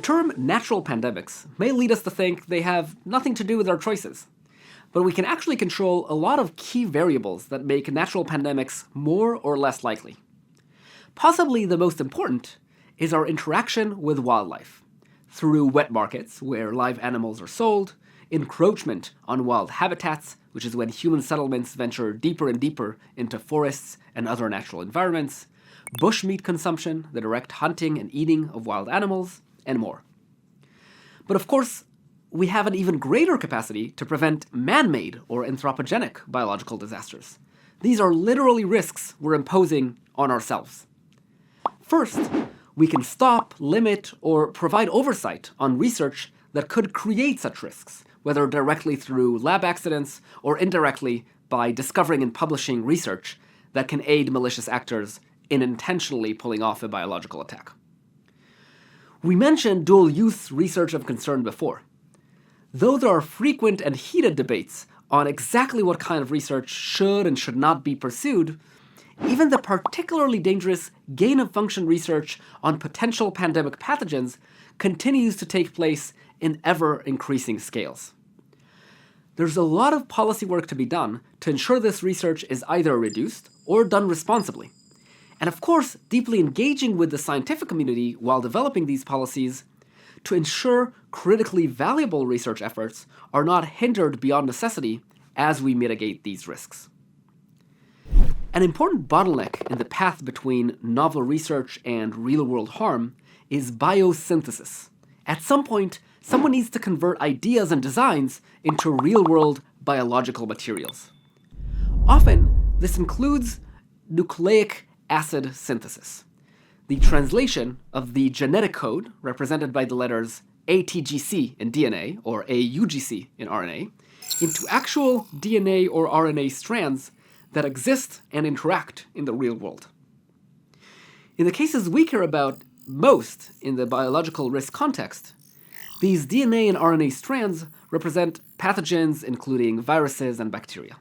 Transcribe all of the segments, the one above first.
term natural pandemics may lead us to think they have nothing to do with our choices, but we can actually control a lot of key variables that make natural pandemics more or less likely. Possibly the most important is our interaction with wildlife, through wet markets where live animals are sold, encroachment on wild habitats, which is when human settlements venture deeper and deeper into forests and other natural environments, bushmeat consumption, the direct hunting and eating of wild animals, and more. But of course, we have an even greater capacity to prevent man-made or anthropogenic biological disasters. These are literally risks we're imposing on ourselves. First, we can stop, limit, or provide oversight on research that could create such risks, whether directly through lab accidents or indirectly by discovering and publishing research that can aid malicious actors in intentionally pulling off a biological attack. We mentioned dual-use research of concern before. Though there are frequent and heated debates on exactly what kind of research should and should not be pursued, even the particularly dangerous gain-of-function research on potential pandemic pathogens continues to take place in ever-increasing scales. There's a lot of policy work to be done to ensure this research is either reduced or done responsibly. And of course, deeply engaging with the scientific community while developing these policies to ensure critically valuable research efforts are not hindered beyond necessity as we mitigate these risks. An important bottleneck in the path between novel research and real-world harm is biosynthesis. At some point, someone needs to convert ideas and designs into real-world biological materials. Often, this includes nucleic acid synthesis, the translation of the genetic code, represented by the letters ATGC in DNA or AUGC in RNA, into actual DNA or RNA strands that exist and interact in the real world. In the cases we care about most in the biological risk context, these DNA and RNA strands represent pathogens including viruses and bacteria.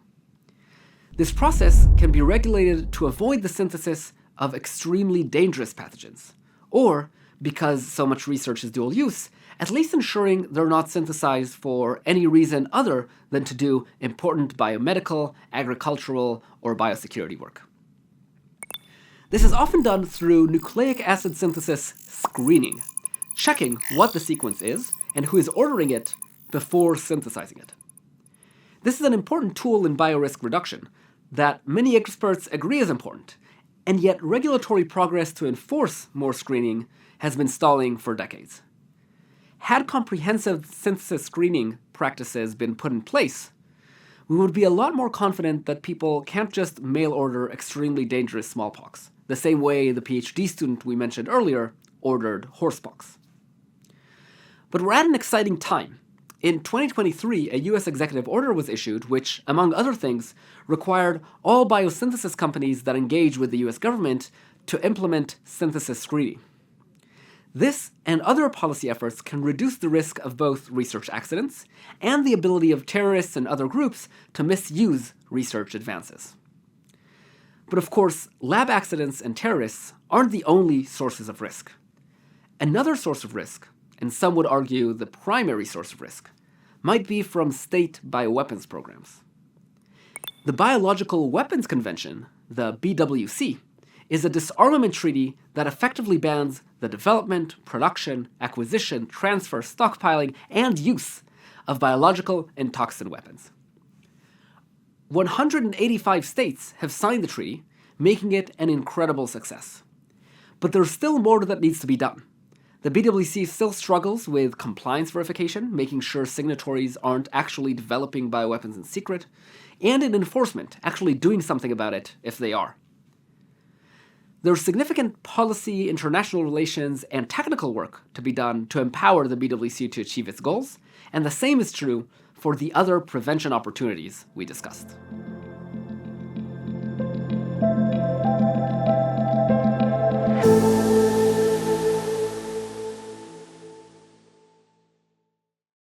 This process can be regulated to avoid the synthesis of extremely dangerous pathogens, or, because so much research is dual use, at least ensuring they're not synthesized for any reason other than to do important biomedical, agricultural, or biosecurity work. This is often done through nucleic acid synthesis screening, checking what the sequence is and who is ordering it before synthesizing it. This is an important tool in biorisk reduction that many experts agree is important, and yet regulatory progress to enforce more screening has been stalling for decades. Had comprehensive synthesis screening practices been put in place, we would be a lot more confident that people can't just mail order extremely dangerous smallpox, the same way the PhD student we mentioned earlier ordered horsepox. But we're at an exciting time. In 2023, a US executive order was issued which, among other things, required all biosynthesis companies that engage with the US government to implement synthesis screening. This and other policy efforts can reduce the risk of both research accidents and the ability of terrorists and other groups to misuse research advances. But of course, lab accidents and terrorists aren't the only sources of risk. Another source of risk, and some would argue the primary source of risk, might be from state bioweapons programs. The Biological Weapons Convention, the BWC, is a disarmament treaty that effectively bans the development, production, acquisition, transfer, stockpiling, and use of biological and toxin weapons. 185 states have signed the treaty, making it an incredible success. But there's still more that needs to be done. The BWC still struggles with compliance verification, making sure signatories aren't actually developing bioweapons in secret, and in enforcement, actually doing something about it if they are. There's significant policy, international relations, and technical work to be done to empower the BWC to achieve its goals, and the same is true for the other prevention opportunities we discussed.